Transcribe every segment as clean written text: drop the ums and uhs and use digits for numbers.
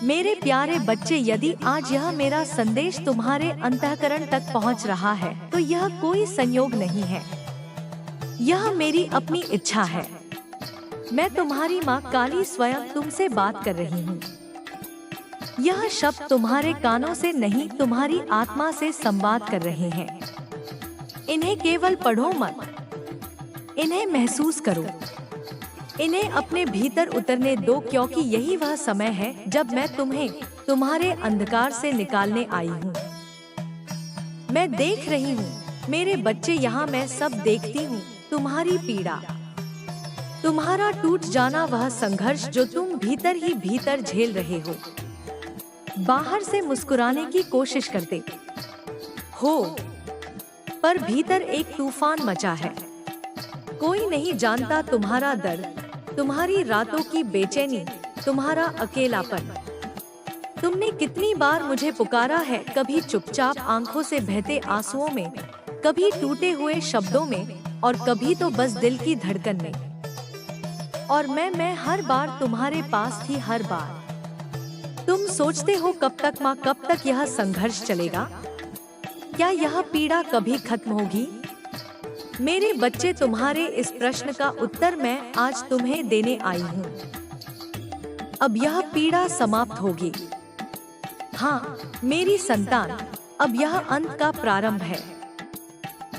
मेरे प्यारे बच्चे, यदि आज यह मेरा संदेश तुम्हारे अंतःकरण तक पहुंच रहा है तो यह कोई संयोग नहीं है, यह मेरी अपनी इच्छा है। मैं तुम्हारी माँ काली स्वयं तुमसे बात कर रही हूँ। यह शब्द तुम्हारे कानों से नहीं, तुम्हारी आत्मा से संवाद कर रहे हैं। इन्हें केवल पढ़ो मत, इन्हें महसूस करो, इन्हें अपने भीतर उतरने दो, क्योंकि यही वह समय है जब मैं तुम्हें तुम्हारे अंधकार से निकालने आई हूँ। मैं देख रही हूँ मेरे बच्चे, यहाँ मैं सब देखती हूँ। तुम्हारी पीड़ा, तुम्हारा टूट जाना, वह संघर्ष जो तुम भीतर ही भीतर झेल रहे हो। बाहर से मुस्कुराने की कोशिश करते हो, पर भीतर एक तूफान मचा है। कोई नहीं जानता तुम्हारा दर्द, तुम्हारी रातों की बेचैनी, तुम्हारा अकेलापन। तुमने कितनी बार मुझे पुकारा है, कभी चुपचाप आंखों से बहते आंसुओं में, कभी टूटे हुए शब्दों में, और कभी तो बस दिल की धड़कन में। और मैं हर बार तुम्हारे पास थी, हर बार। तुम सोचते हो कब तक माँ, कब तक यह संघर्ष चलेगा? क्या यह पीड़ा कभी खत्म होगी? मेरे बच्चे, तुम्हारे इस प्रश्न का उत्तर मैं आज तुम्हें देने आई हूँ। अब यह पीड़ा समाप्त होगी। हाँ मेरी संतान, अब यह अंत का प्रारंभ है।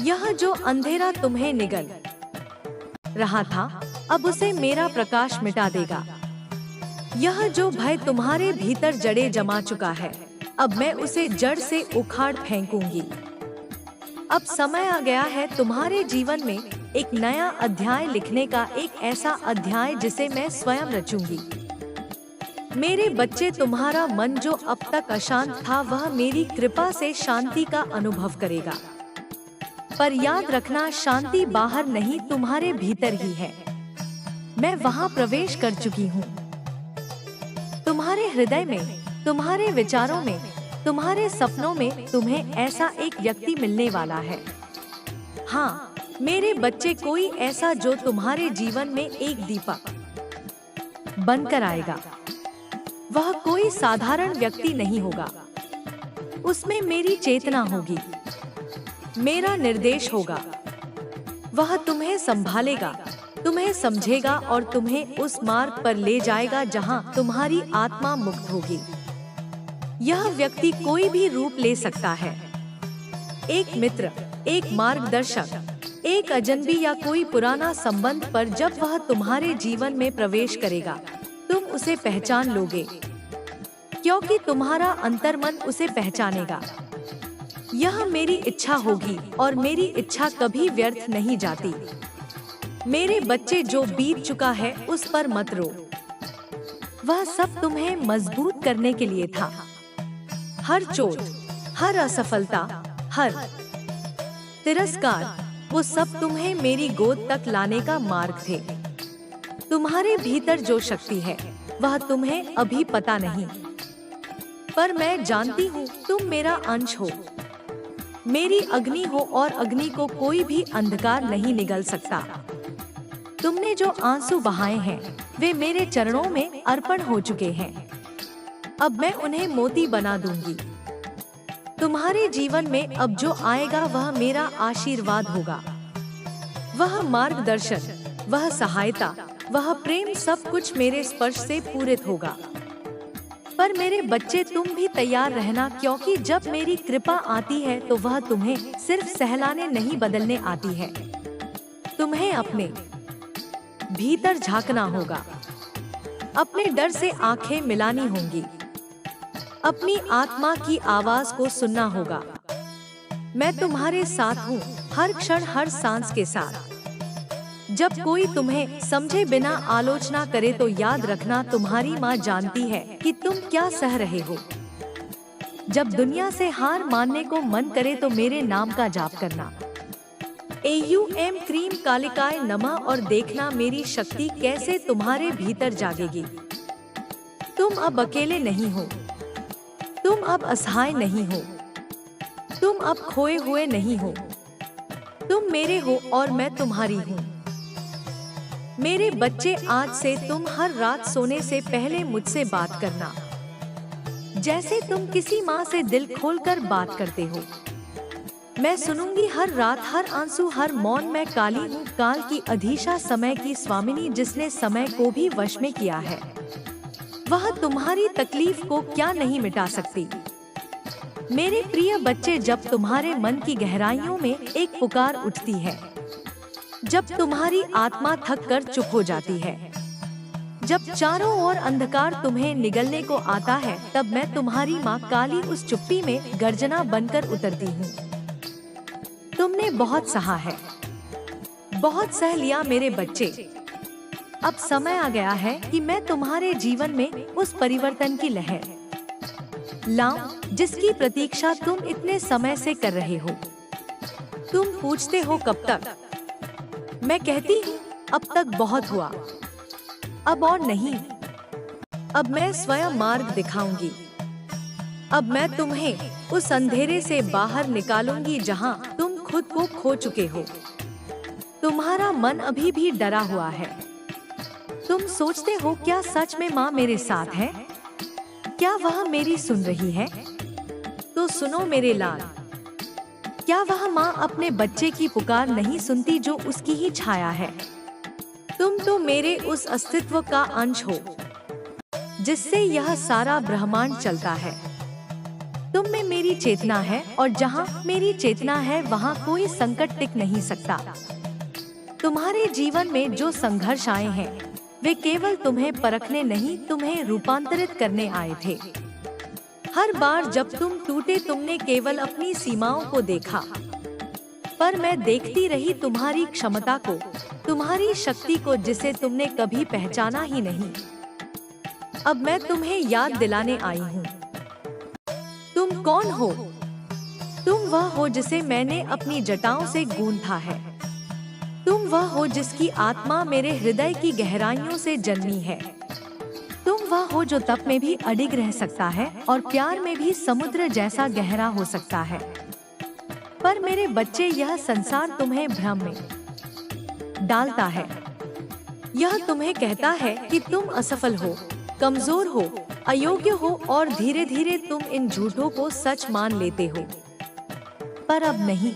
यह जो अंधेरा तुम्हें निगल रहा था, अब उसे मेरा प्रकाश मिटा देगा। यह जो भय तुम्हारे भीतर जड़े जमा चुका है, अब मैं उसे जड़ से उखाड़ फेंकूंगी। अब समय आ गया है तुम्हारे जीवन में एक नया अध्याय लिखने का, एक ऐसा अध्याय जिसे मैं स्वयं रचूंगी। मेरे बच्चे, तुम्हारा मन जो अब तक अशांत था, वह मेरी कृपा से शांति का अनुभव करेगा। पर याद रखना, शांति बाहर नहीं, तुम्हारे भीतर ही है। मैं वहां प्रवेश कर चुकी हूँ। तुम्हारे हृदय में, तुम्हारे विचारों में, तुम्हारे सपनों में तुम्हें ऐसा एक व्यक्ति मिलने वाला है। हाँ मेरे बच्चे, कोई ऐसा जो तुम्हारे जीवन में एक दीपक बनकर आएगा। वह कोई साधारण व्यक्ति नहीं होगा, उसमें मेरी चेतना होगी, मेरा निर्देश होगा। वह तुम्हें संभालेगा, तुम्हें समझेगा और तुम्हें उस मार्ग पर ले जाएगा जहां तुम्हारी आत्मा मुक्त होगी। यह व्यक्ति कोई भी रूप ले सकता है, एक मित्र, एक मार्गदर्शक, एक अजनबी या कोई पुराना संबंध। पर जब वह तुम्हारे जीवन में प्रवेश करेगा, तुम उसे पहचान लोगे, क्योंकि तुम्हारा अंतर्मन उसे पहचानेगा। यह मेरी इच्छा होगी और मेरी इच्छा कभी व्यर्थ नहीं जाती। मेरे बच्चे, जो बीत चुका है उस पर मत रो, वह सब तुम्हें मजबूत करने के लिए था। हर चोट, हर असफलता, हर तिरस्कार, वो सब तुम्हें मेरी गोद तक लाने का मार्ग थे। तुम्हारे भीतर जो शक्ति है वह तुम्हें अभी पता नहीं, पर मैं जानती हूँ तुम मेरा अंश हो, मेरी अग्नि हो, और अग्नि को कोई भी अंधकार नहीं निगल सकता। तुमने जो आंसू बहाए हैं वे मेरे चरणों में अर्पण हो चुके हैं। अब मैं उन्हें मोती बना दूंगी। तुम्हारे जीवन में अब जो आएगा वह मेरा आशीर्वाद होगा। वह मार्गदर्शन, वह सहायता, वह प्रेम, सब कुछ मेरे स्पर्श से पूरित होगा। पर मेरे बच्चे, तुम भी तैयार रहना, क्योंकि जब मेरी कृपा आती है तो वह तुम्हें सिर्फ सहलाने नहीं, बदलने आती है। तुम्हें अपने भीतर झांकना होगा, अपने डर से आंखें मिलानी होंगी, अपनी आत्मा की आवाज को सुनना होगा। मैं तुम्हारे साथ हूँ, हर क्षण, हर सांस के साथ। जब कोई तुम्हें समझे बिना आलोचना करे तो याद रखना, तुम्हारी माँ जानती है कि तुम क्या सह रहे हो। जब दुनिया से हार मानने को मन करे तो मेरे नाम का जाप करना, AUM क्रीम कालिकाय नमः, और देखना मेरी शक्ति कैसे तुम्हारे भीतर जागेगी। तुम अब अकेले नहीं हो, तुम अब असहाय नहीं हो, तुम अब खोए हुए नहीं हो। तुम मेरे हो और मैं तुम्हारी हूँ। मेरे बच्चे, आज से तुम हर रात सोने से पहले मुझसे बात करना। जैसे तुम किसी माँ से दिल खोलकर बात करते हो। मैं सुनूंगी हर रात, हर आंसू, हर मौन। मैं काली हूँ, काल की अधिशा, समय की स्वामिनी, जिसने समय को भी वश में किया है। वह तुम्हारी तकलीफ को क्या नहीं मिटा सकती। मेरे प्रिय बच्चे, जब तुम्हारे मन की गहराइयों में एक पुकार उठती है, जब तुम्हारी आत्मा थक कर चुप हो जाती है, जब चारों ओर अंधकार तुम्हें निगलने को आता है, तब मैं तुम्हारी माँ काली उस चुप्पी में गर्जना बनकर उतरती हूँ। तुमने बहुत सहा है, बहुत सह लिया मेरे बच्चे। अब समय आ गया है कि मैं तुम्हारे जीवन में उस परिवर्तन की लहर लाऊं जिसकी प्रतीक्षा तुम इतने समय से कर रहे हो। तुम पूछते हो कब तक? मैं कहती हूँ अब तक बहुत हुआ, अब और नहीं। अब मैं स्वयं मार्ग दिखाऊंगी। अब मैं तुम्हें उस अंधेरे से बाहर निकालूंगी जहाँ तुम खुद को खो चुके हो। तुम्हारा मन अभी भी डरा हुआ है। तुम सोचते हो क्या सच में माँ मेरे साथ है? क्या वह मेरी सुन रही है? तो सुनो मेरे लाल, क्या वह माँ अपने बच्चे की पुकार नहीं सुनती जो उसकी ही छाया है? तुम तो मेरे उस अस्तित्व का अंश हो जिससे यह सारा ब्रह्मांड चलता है। तुम में मेरी चेतना है और जहाँ मेरी चेतना है वहाँ कोई संकट टिक नहीं सकता। तुम्हारे जीवन में जो संघर्ष आए हैं वे केवल तुम्हें परखने नहीं, तुम्हें रूपांतरित करने आए थे। हर बार जब तुम टूटे तुमने केवल अपनी सीमाओं को देखा, पर मैं देखती रही तुम्हारी क्षमता को, तुम्हारी शक्ति को जिसे तुमने कभी पहचाना ही नहीं। अब मैं तुम्हें याद दिलाने आई हूँ। तुम कौन हो? तुम वह हो जिसे मैंने अपनी जटाओं से गूंथा है। तुम वह हो जिसकी आत्मा मेरे हृदय की गहराइयों से जन्मी है। तुम वह हो जो तप में भी अडिग रह सकता है और प्यार में भी समुद्र जैसा गहरा हो सकता है। पर मेरे बच्चे, यह संसार तुम्हें भ्रम में डालता है। यह तुम्हें कहता है कि तुम असफल हो, कमजोर हो, अयोग्य हो और धीरे धीरे तुम इन झूठों को सच मान लेते हो। पर अब नहीं,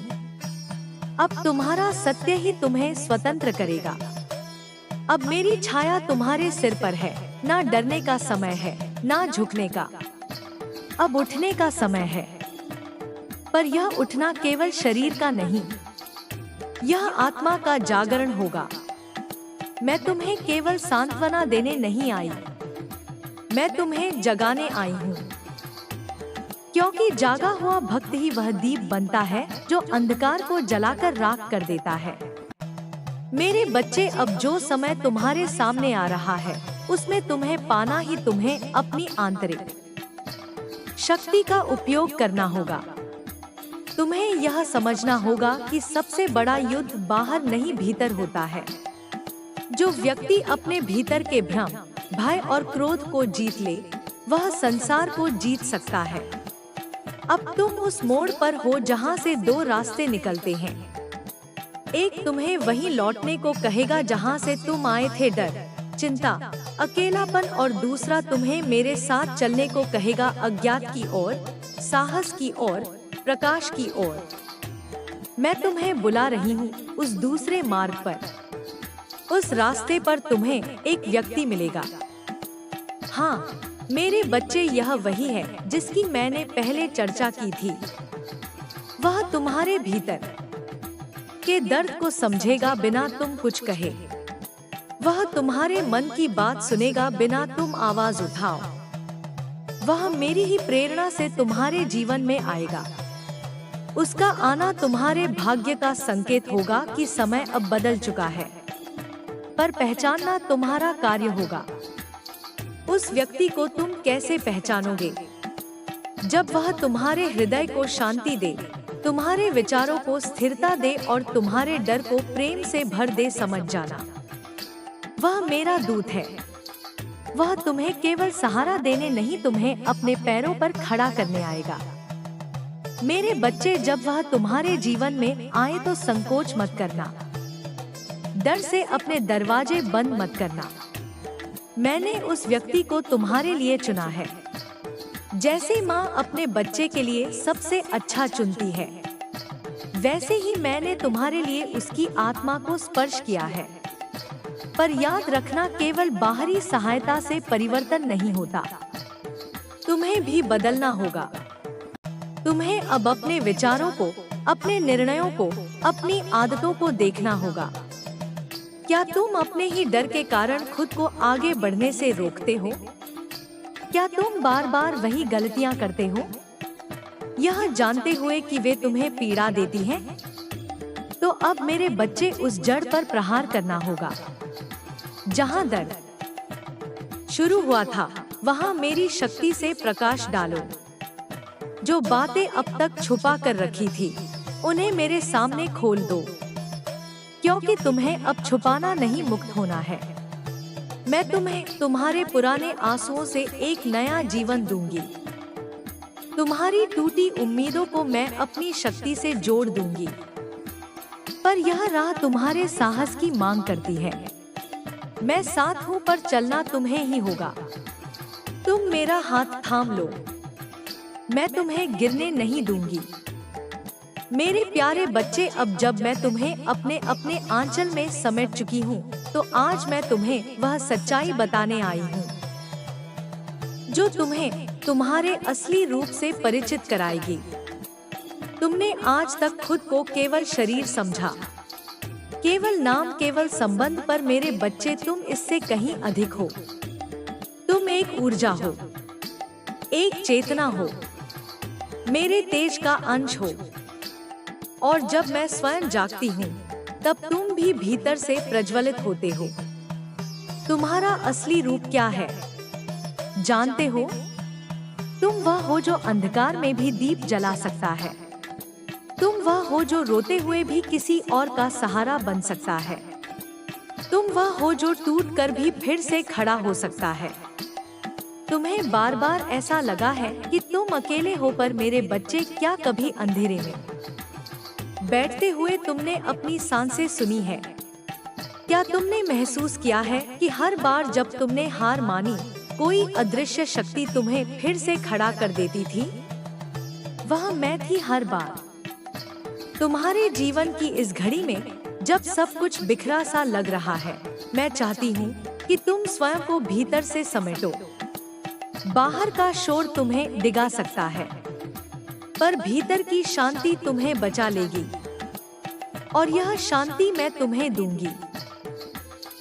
अब तुम्हारा सत्य ही तुम्हें स्वतंत्र करेगा। अब मेरी छाया तुम्हारे सिर पर है। ना डरने का समय है, ना झुकने का। अब उठने का समय है। पर यह उठना केवल शरीर का नहीं, यह आत्मा का जागरण होगा। मैं तुम्हें केवल सांत्वना देने नहीं आई, मैं तुम्हें जगाने आई हूँ। क्योंकि जागा हुआ भक्त ही वह दीप बनता है जो अंधकार को जलाकर राख कर देता है। मेरे बच्चे, अब जो समय तुम्हारे सामने आ रहा है उसमें तुम्हें पाना ही तुम्हें अपनी आंतरिक शक्ति का उपयोग करना होगा। तुम्हें यह समझना होगा कि सबसे बड़ा युद्ध बाहर नहीं भीतर होता है। जो व्यक्ति अपने भीतर के भ्रम, भय और क्रोध को जीत ले वह संसार को जीत सकता है। अब तुम उस मोड़ पर हो जहां से दो रास्ते निकलते हैं। एक तुम्हें वहीं लौटने को कहेगा जहां से तुम आए थे, डर, चिंता, अकेलापन, और दूसरा तुम्हें मेरे साथ चलने को कहेगा अज्ञात की ओर, साहस की ओर, प्रकाश की ओर। मैं तुम्हें बुला रही हूँ उस दूसरे मार्ग पर। उस रास्ते पर तुम्हें एक व्यक्ति मिलेगा। हाँ मेरे बच्चे, यह वही है जिसकी मैंने पहले चर्चा की थी। वह तुम्हारे भीतर के दर्द को समझेगा बिना तुम कुछ कहे। वह तुम्हारे मन की बात सुनेगा बिना तुम आवाज उठाओ। वह मेरी ही प्रेरणा से तुम्हारे जीवन में आएगा। उसका आना तुम्हारे भाग्य का संकेत होगा कि समय अब बदल चुका है। पर पहचानना तुम्हारा कार्य होगा। उस व्यक्ति को तुम कैसे पहचानोगे? जब वह तुम्हारे हृदय को शांति दे, तुम्हारे विचारों को स्थिरता दे और तुम्हारे डर को प्रेम से भर दे। समझ जाना, वह मेरा दूत है। वह तुम्हें केवल सहारा देने नहीं, तुम्हें अपने पैरों पर खड़ा करने आएगा। मेरे बच्चे, जब वह तुम्हारे जीवन में आए तो संकोच मत करना। डर से अपने दरवाजे बंद मत करना। मैंने उस व्यक्ति को तुम्हारे लिए चुना है। जैसे माँ अपने बच्चे के लिए सबसे अच्छा चुनती है, वैसे ही मैंने तुम्हारे लिए उसकी आत्मा को स्पर्श किया है। पर याद रखना, केवल बाहरी सहायता से परिवर्तन नहीं होता, तुम्हें भी बदलना होगा। तुम्हें अब अपने विचारों को, अपने निर्णयों को, अपनी आदतों को देखना होगा। क्या तुम अपने ही डर के कारण खुद को आगे बढ़ने से रोकते हो? क्या तुम बार बार वही गलतियां करते हो, यह जानते हुए कि वे तुम्हें पीड़ा देती हैं? तो अब मेरे बच्चे, उस जड़ पर प्रहार करना होगा जहां दर्द शुरू हुआ था। वहां मेरी शक्ति से प्रकाश डालो। जो बातें अब तक छुपा कर रखी थी, उन्हें मेरे सामने खोल दो, क्योंकि तुम्हें अब छुपाना नहीं, मुक्त होना है। मैं तुम्हें तुम्हारे पुराने आंसुओं से एक नया जीवन दूंगी। तुम्हारी टूटी उम्मीदों को मैं अपनी शक्ति से जोड़ दूंगी। पर यह राह तुम्हारे साहस की मांग करती है। मैं साथ हूँ, पर चलना तुम्हें ही होगा। तुम मेरा हाथ थाम लो, मैं तुम्हें गिरने नहीं दूंगी। मेरे प्यारे बच्चे, अब जब मैं तुम्हें अपने अपने आंचल में समेट चुकी हूँ, तो आज मैं तुम्हें वह सच्चाई बताने आई हूँ जो तुम्हें तुम्हारे असली रूप से परिचित कराएगी। तुमने आज तक खुद को केवल शरीर समझा, केवल नाम, केवल संबंध, पर मेरे बच्चे, तुम इससे कहीं अधिक हो। तुम एक ऊर्जा हो, एक चेतना हो, मेरे तेज का अंश हो। और जब मैं स्वयं जागती हूँ, तब तुम भी भीतर से प्रज्वलित होते हो। तुम्हारा असली रूप क्या है जानते हो? तुम वह हो जो अंधकार में भी दीप जला सकता है। तुम वह हो जो रोते हुए भी किसी और का सहारा बन सकता है। तुम वह हो जो टूट कर भी फिर से खड़ा हो सकता है। तुम्हें बार बार ऐसा लगा है कि तुम अकेले हो, पर मेरे बच्चे, क्या कभी अंधेरे में बैठते हुए तुमने अपनी सांसें सुनी है? क्या तुमने महसूस किया है कि हर बार जब तुमने हार मानी, कोई अदृश्य शक्ति तुम्हें फिर से खड़ा कर देती थी? वह मैं थी हर बार। तुम्हारे जीवन की इस घड़ी में, जब सब कुछ बिखरा सा लग रहा है, मैं चाहती हूँ कि तुम स्वयं को भीतर से समेटो। बाहर का शोर तुम्हें डिगा सकता है, पर भीतर की शांति तुम्हें बचा लेगी। और यह शांति मैं तुम्हें दूंगी,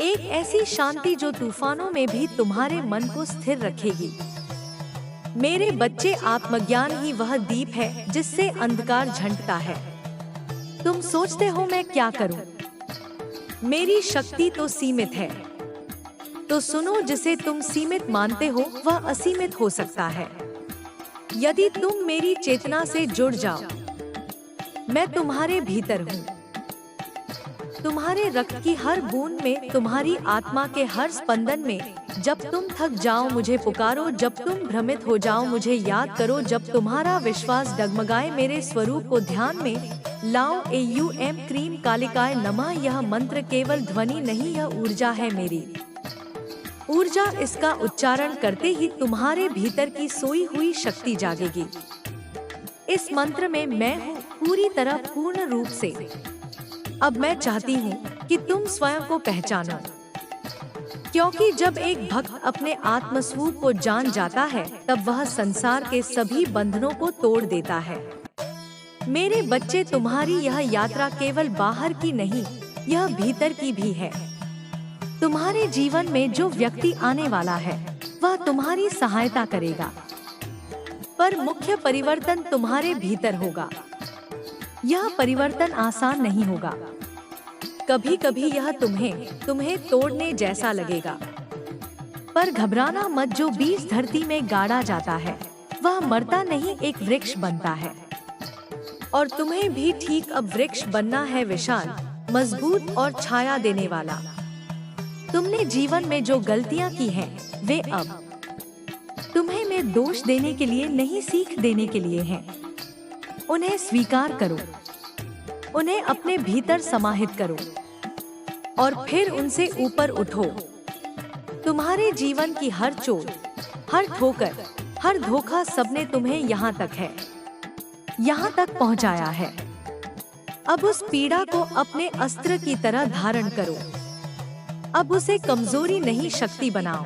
एक ऐसी शांति जो तूफानों में भी तुम्हारे मन को स्थिर रखेगी। मेरे बच्चे, आत्मज्ञान ही वह दीप है जिससे अंधकार झंकता है। तुम सोचते हो मैं क्या करूं? मेरी शक्ति तो सीमित है, तो सुनो, जिसे तुम सीमित मानते हो वह असीमित हो सकता है यदि तुम मेरी चेतना से जुड़ जाओ। मैं तुम्हारे भीतर हूँ, तुम्हारे रक्त की हर बूंद में, तुम्हारी आत्मा के हर स्पंदन में। जब तुम थक जाओ मुझे पुकारो, जब तुम भ्रमित हो जाओ मुझे याद करो, जब तुम्हारा विश्वास डगमगाए मेरे स्वरूप को ध्यान में लाओ। AUM क्रीम कालिकाय नमः। यह मंत्र केवल ध्वनि नहीं, यह ऊर्जा है, मेरी ऊर्जा। इसका उच्चारण करते ही तुम्हारे भीतर की सोई हुई शक्ति जागेगी। इस मंत्र में मैं हूँ पूरी तरह, पूर्ण रूप से। अब मैं चाहती हूँ कि तुम स्वयं को पहचानो, क्योंकि जब एक भक्त अपने आत्मस्वरूप को जान जाता है, तब वह संसार के सभी बंधनों को तोड़ देता है। मेरे बच्चे, तुम्हारी यह यात्रा केवल बाहर की नहीं, यह भीतर की भी है। तुम्हारे जीवन में जो व्यक्ति आने वाला है, वह तुम्हारी सहायता करेगा, पर मुख्य परिवर्तन तुम्हारे भीतर होगा। यह परिवर्तन आसान नहीं होगा। कभी कभी यह तुम्हें तोड़ने जैसा लगेगा, पर घबराना मत। जो बीज धरती में गाड़ा जाता है, वह मरता नहीं, एक वृक्ष बनता है। और तुम्हें भी ठीक अब वृक्ष बनना है, विशाल, मजबूत और छाया देने वाला। तुमने जीवन में जो गलतियां की हैं, वे अब तुम्हें में दोष देने के लिए नहीं, सीख देने के लिए हैं। उन्हें स्वीकार करो, उन्हें अपने भीतर समाहित करो और फिर उनसे ऊपर उठो। तुम्हारे जीवन की हर चोट, हर ठोकर, हर धोखा सबने तुम्हें यहाँ तक पहुँचाया है। अब उस पीड़ा को अपने अस्त्र की तरह धारण करो। अब उसे कमजोरी नहीं शक्ति बनाओ।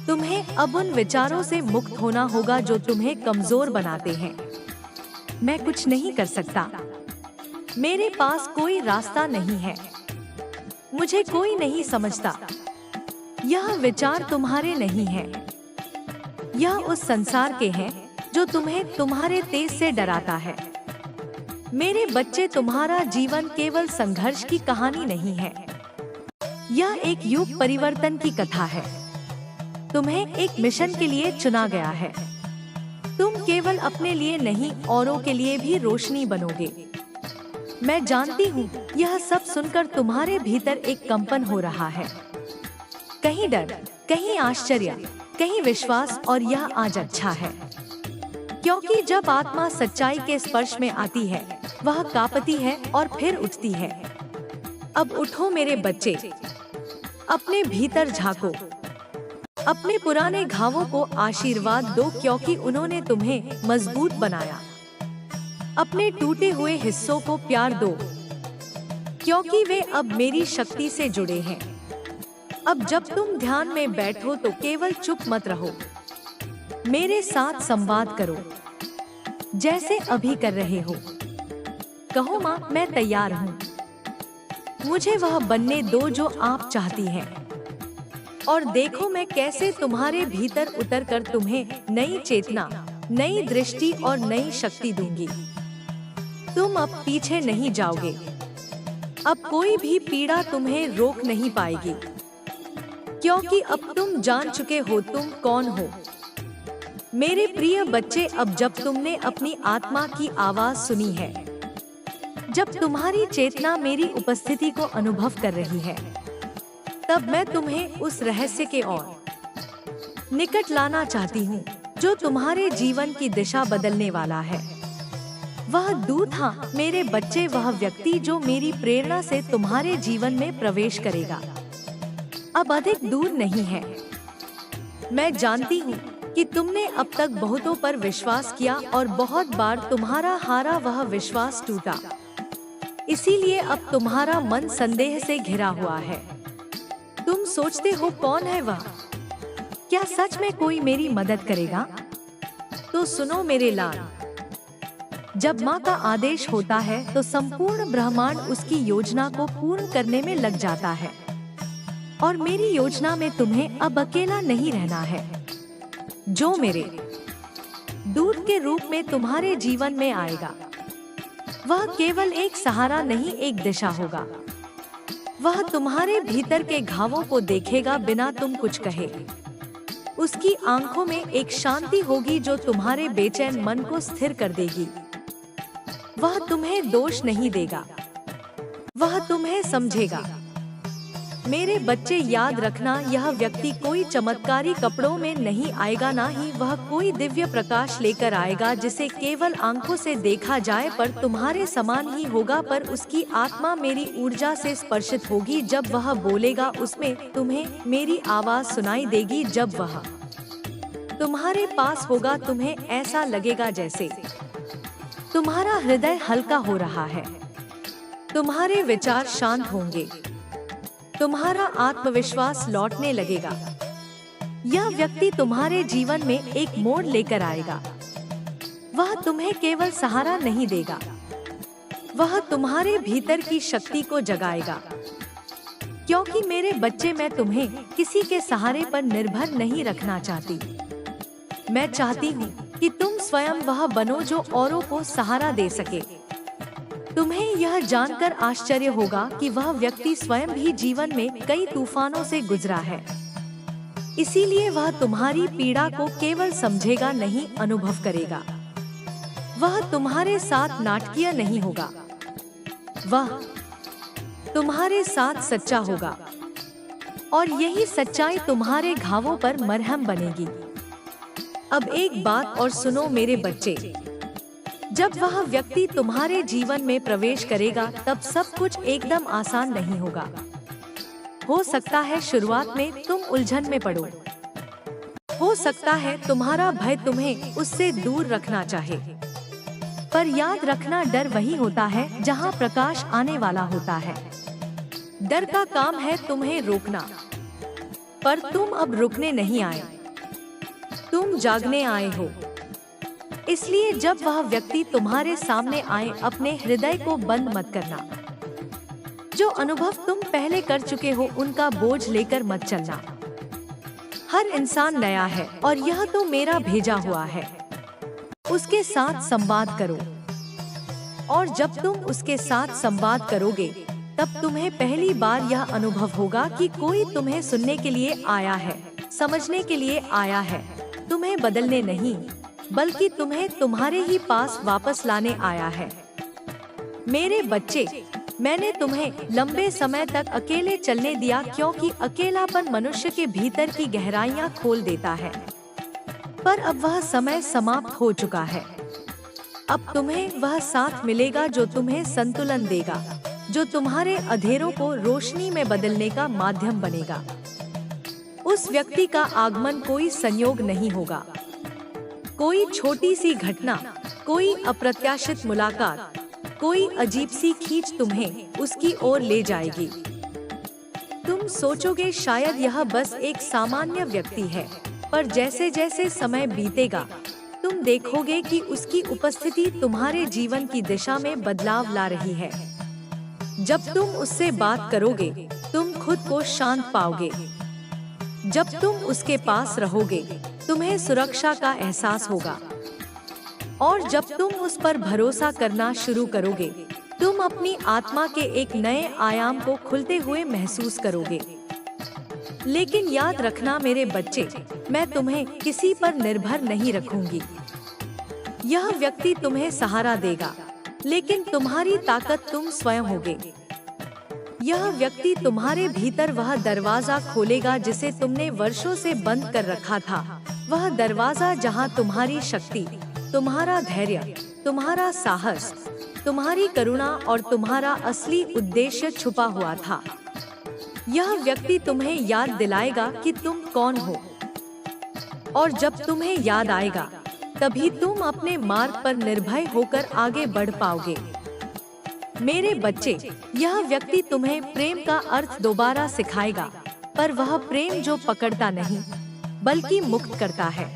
तुम्हें अब उन विचारों से मुक्त होना होगा जो तुम्हें कमजोर बनाते हैं। मैं कुछ नहीं कर सकता, मेरे पास कोई रास्ता नहीं है, मुझे कोई नहीं समझता। यह विचार तुम्हारे नहीं है, यह उस संसार के हैं जो तुम्हें तुम्हारे तेज से डराता है। मेरे बच्चे, तुम्हारा जीवन केवल संघर्ष की कहानी नहीं है, यह एक युग परिवर्तन की कथा है। तुम्हें एक मिशन के लिए चुना गया है। तुम केवल अपने लिए नहीं, औरों के लिए भी रोशनी बनोगे। मैं जानती हूँ, यह सब सुनकर तुम्हारे भीतर एक कंपन हो रहा है, कहीं डर, कहीं आश्चर्य, कहीं विश्वास, और यह आज अच्छा है। क्योंकि जब आत्मा सच्चाई के स्पर्श में आती है, वह कांपती है और फिर उठती है। अब उठो मेरे बच्चे, अपने भीतर झांको, अपने पुराने घावों को आशीर्वाद दो, क्योंकि उन्होंने तुम्हें मजबूत बनाया। अपने टूटे हुए हिस्सों को प्यार दो, क्योंकि वे अब मेरी शक्ति से जुड़े हैं। अब जब तुम ध्यान में बैठो तो केवल चुप मत रहो, मेरे साथ संवाद करो, जैसे अभी कर रहे हो। कहो, माँ मैं तैयार हूँ, मुझे वह बनने दो जो आप चाहती हैं। और देखो मैं कैसे तुम्हारे भीतर उतरकर तुम्हें नई चेतना, नई दृष्टि और नई शक्ति दूंगी। तुम अब पीछे नहीं जाओगे, अब कोई भी पीड़ा तुम्हें रोक नहीं पाएगी, क्योंकि अब तुम जान चुके हो तुम कौन हो। मेरे प्रिय बच्चे, अब जब तुमने अपनी आत्मा की आवाज सुनी है, जब तुम्हारी चेतना मेरी उपस्थिति को अनुभव कर रही है, तब मैं तुम्हें उस रहस्य के और निकट लाना चाहती हूँ जो तुम्हारे जीवन की दिशा बदलने वाला है। वह दूत, हाँ मेरे बच्चे, वह व्यक्ति जो मेरी प्रेरणा से तुम्हारे जीवन में प्रवेश करेगा, अब अधिक दूर नहीं है। मैं जानती हूँ कि तुमने अब तक बहुतों पर विश्वास किया और बहुत बार तुम्हारा हारा वह विश्वास टूटा। इसीलिए अब तुम्हारा मन संदेह से घिरा हुआ है। तुम सोचते हो कौन है वह, क्या सच में कोई मेरी मदद करेगा? तो सुनो मेरे लाल, जब माँ का आदेश होता है तो संपूर्ण ब्रह्मांड उसकी योजना को पूर्ण करने में लग जाता है। और मेरी योजना में तुम्हें अब अकेला नहीं रहना है। जो मेरे दूत के रूप में तुम्हारे जीवन में आएगा, वह केवल एक सहारा नहीं, एक दिशा होगा। वह तुम्हारे भीतर के घावों को देखेगा बिना तुम कुछ कहे। उसकी आंखों में एक शांति होगी जो तुम्हारे बेचैन मन को स्थिर कर देगी। वह तुम्हें दोष नहीं देगा, वह तुम्हें समझेगा। मेरे बच्चे, याद रखना, यह व्यक्ति कोई चमत्कारी कपड़ों में नहीं आएगा, ना ही वह कोई दिव्य प्रकाश लेकर आएगा जिसे केवल आंखों से देखा जाए, पर तुम्हारे समान ही होगा। पर उसकी आत्मा मेरी ऊर्जा से स्पर्शित होगी। जब वह बोलेगा उसमें तुम्हें मेरी आवाज सुनाई देगी। जब वह तुम्हारे पास होगा, तुम्हें ऐसा लगेगा जैसे तुम्हारा हृदय हल्का हो रहा है, तुम्हारे विचार शांत होंगे, तुम्हारा आत्मविश्वास लौटने लगेगा। यह व्यक्ति तुम्हारे जीवन में एक मोड़ लेकर आएगा। वह तुम्हें केवल सहारा नहीं देगा, वह तुम्हारे भीतर की शक्ति को जगाएगा। क्योंकि मेरे बच्चे, मैं तुम्हें किसी के सहारे पर निर्भर नहीं रखना चाहती। मैं चाहती हूँ कि तुम स्वयं वह बनो जो औरों को सहारा दे सके। तुम्हें यह जानकर आश्चर्य होगा कि वह व्यक्ति स्वयं भी जीवन में कई तूफानों से गुजरा है। इसीलिए वह तुम्हारी पीड़ा को केवल समझेगा नहीं, अनुभव करेगा। वह तुम्हारे साथ नाटकीय नहीं होगा, वह तुम्हारे साथ सच्चा होगा। और यही सच्चाई तुम्हारे घावों पर मरहम बनेगी। अब एक बात और सुनो मेरे बच्चे, जब वह व्यक्ति तुम्हारे जीवन में प्रवेश करेगा तब सब कुछ एकदम आसान नहीं होगा। हो सकता है शुरुआत में तुम उलझन में पड़ो, हो सकता है तुम्हारा भय तुम्हें उससे दूर रखना चाहे, पर याद रखना डर वही होता है जहाँ प्रकाश आने वाला होता है। डर का काम है तुम्हें रोकना, पर तुम अब रुकने नहीं आए, तुम जागने आए हो। इसलिए जब वह व्यक्ति तुम्हारे सामने आए, अपने हृदय को बंद मत करना। जो अनुभव तुम पहले कर चुके हो उनका बोझ लेकर मत चलना। हर इंसान नया है और यह तो मेरा भेजा हुआ है। उसके साथ संवाद करो, और जब तुम उसके साथ संवाद करोगे तब तुम्हें पहली बार यह अनुभव होगा कि कोई तुम्हें सुनने के लिए आया है, समझने के लिए आया है, तुम्हें बदलने नहीं बल्कि तुम्हें तुम्हारे ही पास वापस लाने आया है। मेरे बच्चे, मैंने तुम्हें लंबे समय तक अकेले चलने दिया क्योंकि अकेलापन मनुष्य के भीतर की गहराइयां खोल देता है। पर अब वह समय समाप्त हो चुका है। अब तुम्हें वह साथ मिलेगा जो तुम्हें संतुलन देगा, जो तुम्हारे अंधेरों को रोशनी में बदलने का माध्यम बनेगा। उस व्यक्ति का आगमन कोई संयोग नहीं होगा, कोई छोटी सी घटना, कोई अप्रत्याशित मुलाकात, कोई अजीब सी खींच तुम्हें उसकी ओर ले जाएगी। तुम सोचोगे शायद यह बस एक सामान्य व्यक्ति है, पर जैसे जैसे समय बीतेगा तुम देखोगे कि उसकी उपस्थिति तुम्हारे जीवन की दिशा में बदलाव ला रही है। जब तुम उससे बात करोगे तुम खुद को शांत पाओगे। जब तुम उसके पास रहोगे तुम्हें सुरक्षा का एहसास होगा, और जब तुम उस पर भरोसा करना शुरू करोगे तुम अपनी आत्मा के एक नए आयाम को खुलते हुए महसूस करोगे। लेकिन याद रखना मेरे बच्चे, मैं तुम्हें किसी पर निर्भर नहीं रखूंगी। यह व्यक्ति तुम्हें सहारा देगा, लेकिन तुम्हारी ताकत तुम स्वयं होगे। यह व्यक्ति तुम्हारे भीतर वह दरवाजा खोलेगा जिसे तुमने वर्षों से बंद कर रखा था, वह दरवाजा जहां तुम्हारी शक्ति, तुम्हारा धैर्य, तुम्हारा साहस, तुम्हारी करुणा और तुम्हारा असली उद्देश्य छुपा हुआ था। यह व्यक्ति तुम्हें याद दिलाएगा कि तुम कौन हो, और जब तुम्हें याद आएगा तभी तुम अपने मार्ग पर निर्भय होकर आगे बढ़ पाओगे। मेरे बच्चे, यह व्यक्ति तुम्हें प्रेम का अर्थ दोबारा सिखाएगा, पर वह प्रेम जो पकड़ता नहीं बल्कि मुक्त करता है।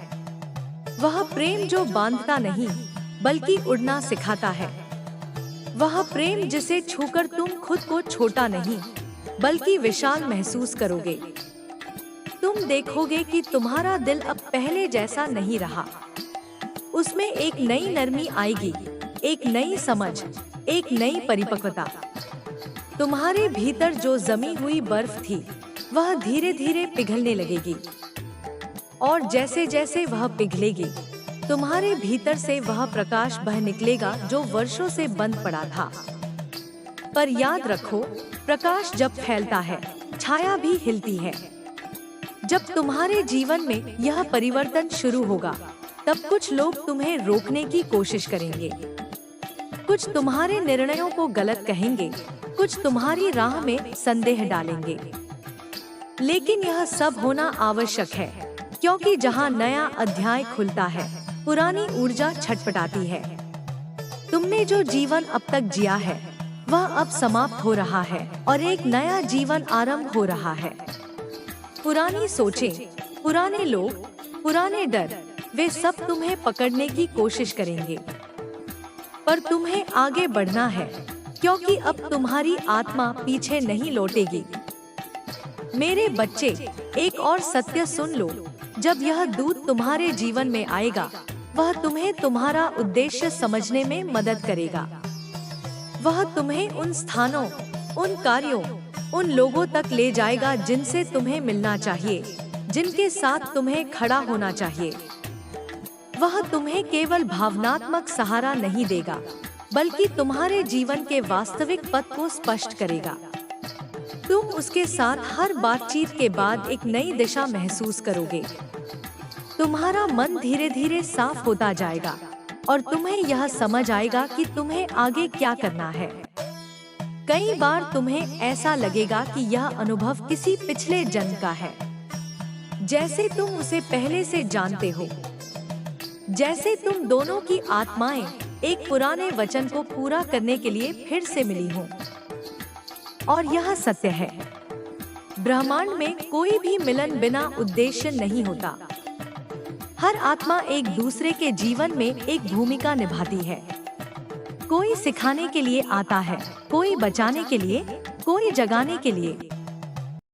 वह प्रेम जो बांधता नहीं बल्कि उड़ना सिखाता है। वह प्रेम जिसे छूकर तुम खुद को छोटा नहीं बल्कि विशाल महसूस करोगे। तुम देखोगे कि तुम्हारा दिल अब पहले जैसा नहीं रहा। उसमें एक नई नरमी आएगी, एक नई समझ, एक नई परिपक्वता। तुम्हारे भीतर जो जमी हुई बर्फ थी वह धीरे धीरे पिघलने लगेगी, और जैसे जैसे वह पिघलेगी तुम्हारे भीतर से वह प्रकाश बह निकलेगा जो वर्षों से बंद पड़ा था। पर याद रखो, प्रकाश जब फैलता है छाया भी हिलती है। जब तुम्हारे जीवन में यह परिवर्तन शुरू होगा तब कुछ लोग तुम्हें रोकने की कोशिश करेंगे, कुछ तुम्हारे निर्णयों को गलत कहेंगे, कुछ तुम्हारी राह में संदेह डालेंगे। लेकिन यह सब होना आवश्यक है, क्योंकि जहाँ नया अध्याय खुलता है पुरानी ऊर्जा छटपटाती है। तुमने जो जीवन अब तक जिया है वह अब समाप्त हो रहा है और एक नया जीवन आरंभ हो रहा है। पुरानी सोचें, पुराने लोग, पुराने डर, वे सब तुम्हें पकड़ने की कोशिश करेंगे, पर तुम्हें आगे बढ़ना है, क्योंकि अब तुम्हारी आत्मा पीछे नहीं लौटेगी। मेरे बच्चे, एक और सत्य सुन लो, जब यह दूत तुम्हारे जीवन में आएगा वह तुम्हें तुम्हारा उद्देश्य समझने में मदद करेगा। वह तुम्हें उन स्थानों, उन कार्यों, उन लोगों तक ले जाएगा जिनसे तुम्हें मिलना चाहिए, जिनके साथ तुम्हें खड़ा होना चाहिए। वह तुम्हें केवल भावनात्मक सहारा नहीं देगा, बल्कि तुम्हारे जीवन के वास्तविक पथ को स्पष्ट करेगा। तुम उसके साथ हर बातचीत के बाद एक नई दिशा महसूस करोगे। तुम्हारा मन धीरे धीरे साफ होता जाएगा और तुम्हें यह समझ आएगा कि तुम्हें आगे क्या करना है। कई बार तुम्हें ऐसा लगेगा कि यह अनुभव किसी पिछले जन्म का है। जैसे तुम उसे पहले से जानते हो, जैसे तुम दोनों की आत्माएं एक पुराने वचन को पूरा करने के लिए फिर से मिली हों। और यह सत्य है, ब्रह्मांड में कोई भी मिलन बिना उद्देश्य नहीं होता। हर आत्मा एक दूसरे के जीवन में एक भूमिका निभाती है। कोई सिखाने के लिए आता है, कोई बचाने के लिए, कोई जगाने के लिए।